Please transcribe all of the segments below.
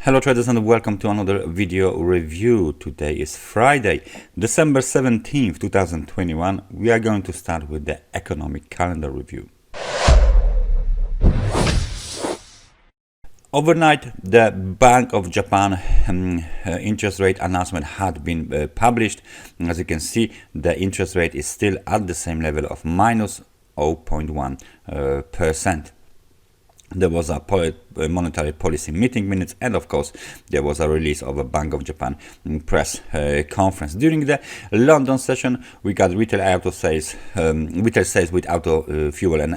Hello traders and welcome to another video review. Today is Friday, December 17th, 2021. We are going to start with the economic calendar review. Overnight, the Bank of Japan interest rate announcement had been published. As you can see, the interest rate is still at the same level of minus 0.1%. There was a monetary policy meeting minutes, and of course there was a release of a Bank of Japan press conference. During the London session, we got retail sales with auto fuel and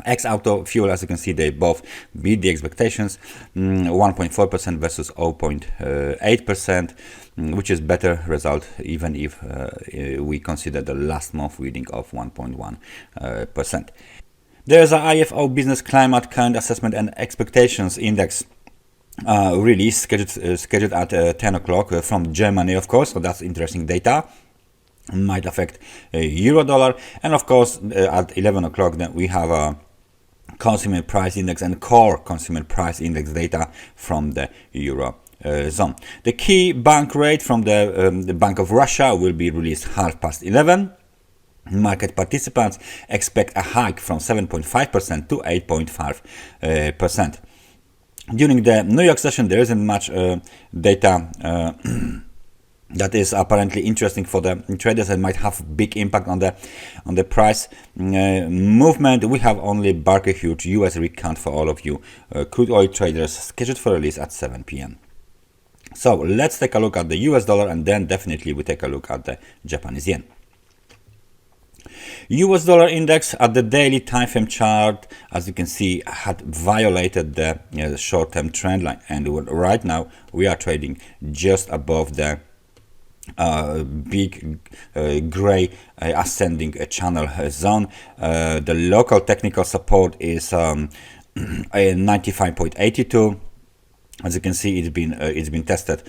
ex-auto fuel. As you can see, they both beat the expectations, 1.4% versus 0.8%, which is better result even if we consider the last month reading of 1.1%. There is a IFO Business Climate Current Assessment and Expectations Index release scheduled at 10 o'clock from Germany, of course, so that's interesting data. Might affect euro dollar, and of course at 11 o'clock then we have a consumer price index and core consumer price index data from the euro zone. The key bank rate from the Bank of Russia will be released 11:30. Market participants expect a hike from 7.5% to 8.5%. During the New York session, there isn't much data that is apparently interesting for the traders and might have big impact on the price movement. We have only Barker Hughes US rig count for all of you crude oil traders scheduled for release at 7 p.m. So let's take a look at the US dollar, and then definitely we take a look at the Japanese yen. US dollar index at the daily time frame chart, as you can see, had violated the short-term trend line, and right now we are trading just above the big gray ascending channel zone. The local technical support is 95.82. As you can see, it's been tested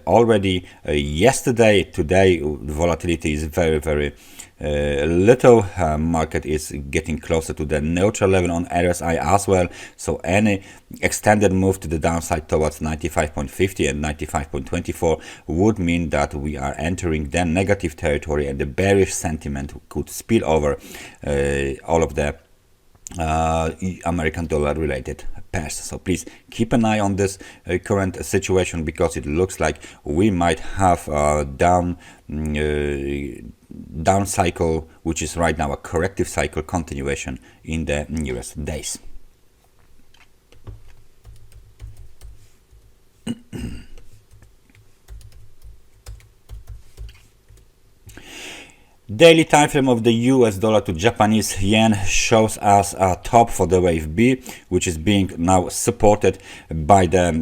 already yesterday. Today, volatility is very little. Market is getting closer to the neutral level on RSI as well. So any extended move to the downside towards 95.50 and 95.24 would mean that we are entering the negative territory, and the bearish sentiment could spill over all of the American dollar related pairs. So please keep an eye on this current situation, because it looks like we might have a down cycle, which is right now a corrective cycle continuation in the nearest days. Daily time frame of the US dollar to Japanese yen shows us a top for the wave B, which is being now supported by the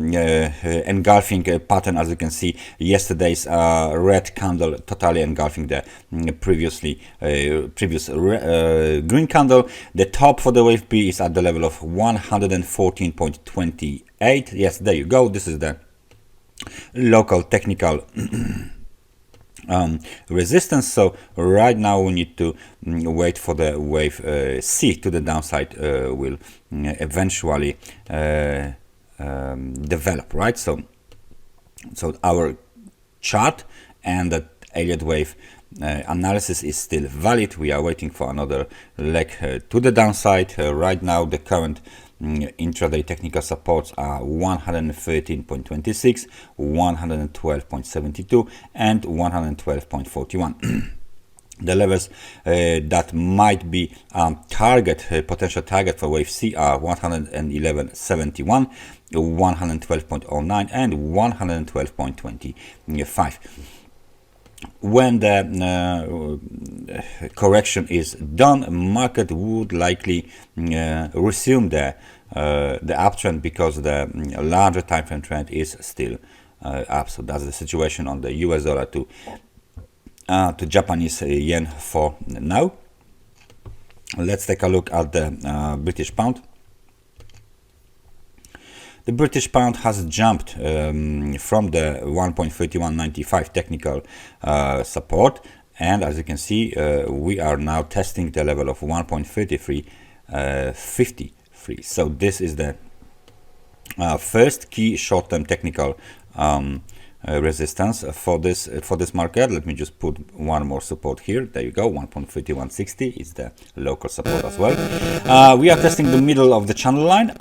engulfing pattern. As you can see, yesterday's red candle totally engulfing the previous green candle. The top for the wave B is at the level of 114.28. Yes, there you go. This is the local technical resistance. So right now we need to wait for the wave C to the downside will eventually develop, right? So our chart and the Elliott wave analysis is still valid. We are waiting for another leg to the downside. Right now the current intraday technical supports are 113.26, 112.72 and 112.41. The levels that might be potential target for wave C are 111.71, 112.09 and 112.25. When the correction is done, market would likely resume the uptrend, because the larger time frame trend is still up. So that's the situation on the US dollar to Japanese yen for now. Let's take a look at the British pound. The British pound has jumped from the 1.3195 technical support, and as you can see, we are now testing the level of 1.3353. So this is the First key short-term technical resistance for this market. Let me just put one more support here. There you go. 1.3160 is the local support as well. We are testing the middle of the channel line.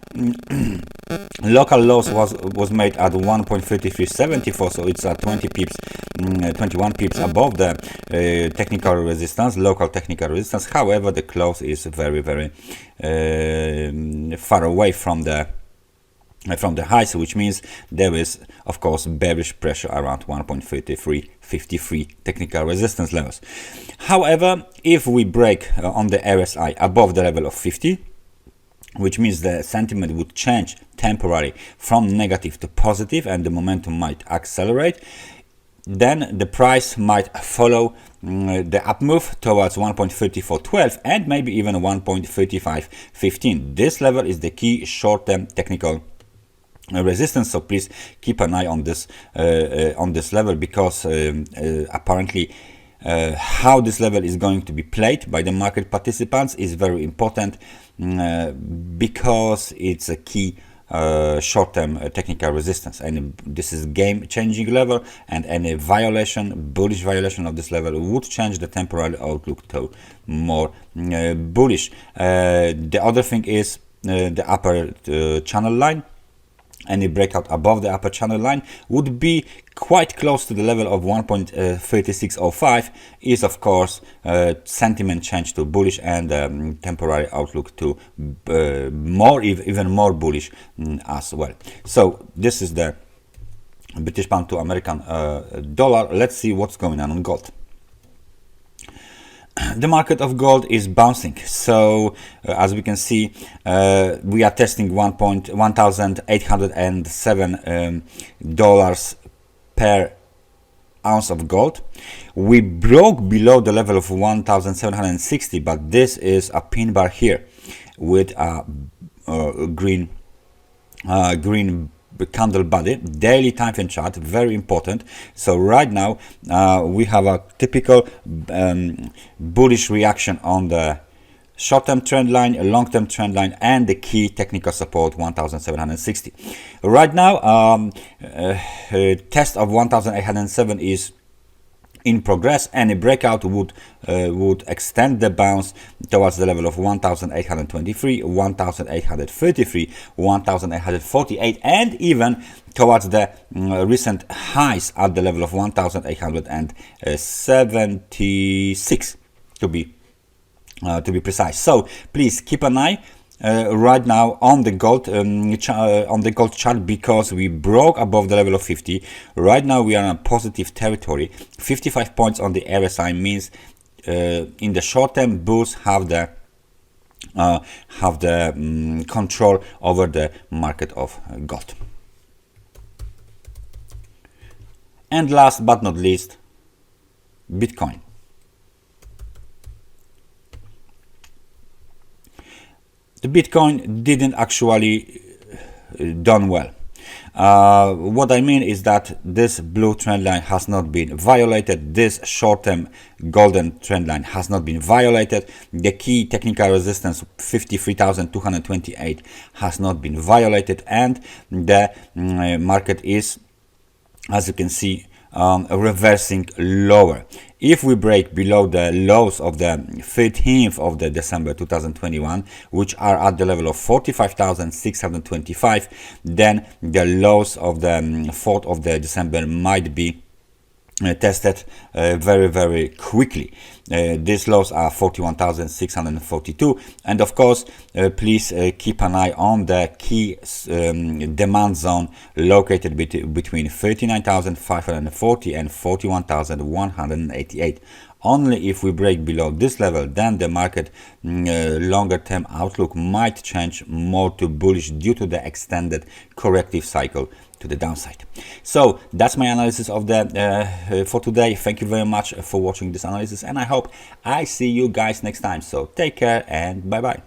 Local loss was made at 1.3374, so it's 20 pips, 21 pips above the technical resistance, local technical resistance. However, the close is very far away from the highs, which means there is of course bearish pressure around 1.3353 technical resistance levels. However, if we break on the RSI above the level of 50, which means the sentiment would change temporarily from negative to positive and the momentum might accelerate, then the price might follow the up move towards 1.3412 and maybe even 1.3515. This level is the key short-term technical resistance, so please keep an eye on this level, because apparently how this level is going to be played by the market participants is very important, because it's a key short-term technical resistance, and this is game-changing level, and any bullish violation of this level would change the temporary outlook to more bullish. The other thing is the upper channel line. Any breakout above the upper channel line would be quite close to the level of 1.3605 is of course sentiment change to bullish and temporary outlook to even more bullish as well. So this is the British pound to American dollar. Let's see what's going on gold. The market of gold is bouncing, so as we can see, we are testing $1,807 per ounce of gold. We broke below the level of 1,760, but this is a pin bar here with a green candle body. Daily time frame chart, very important. So right now we have a typical bullish reaction on the short-term trend line, a long-term trend line, and the key technical support 1760. Right now test of 1807 is in progress. Any breakout would extend the bounce towards the level of 1823, 1833, 1848, and even towards the recent highs at the level of 1876 to be precise. So please keep an eye right now on the gold chart, because we broke above the level of 50. Right now we are in a positive territory. 55 points on the RSI means in the short term bulls have the control over the market of gold. And last but not least, Bitcoin. The Bitcoin didn't actually done well. What I mean is that this blue trend line has not been violated. This short-term golden trend line has not been violated. The key technical resistance 53,228 has not been violated, and the market is, as you can see, reversing lower. If we break below the lows of the 13th of the December 2021, which are at the level of 45,625, then the lows of the 4th of the December might be tested very quickly. These lows are 41,642, and of course please keep an eye on the key demand zone located between 39,540 and 41,188. Only if we break below this level, then the market longer term outlook might change more to bullish due to the extended corrective cycle to the downside. So that's my analysis of the for today. Thank you very much for watching this analysis, and I hope I see you guys next time. So take care and bye bye.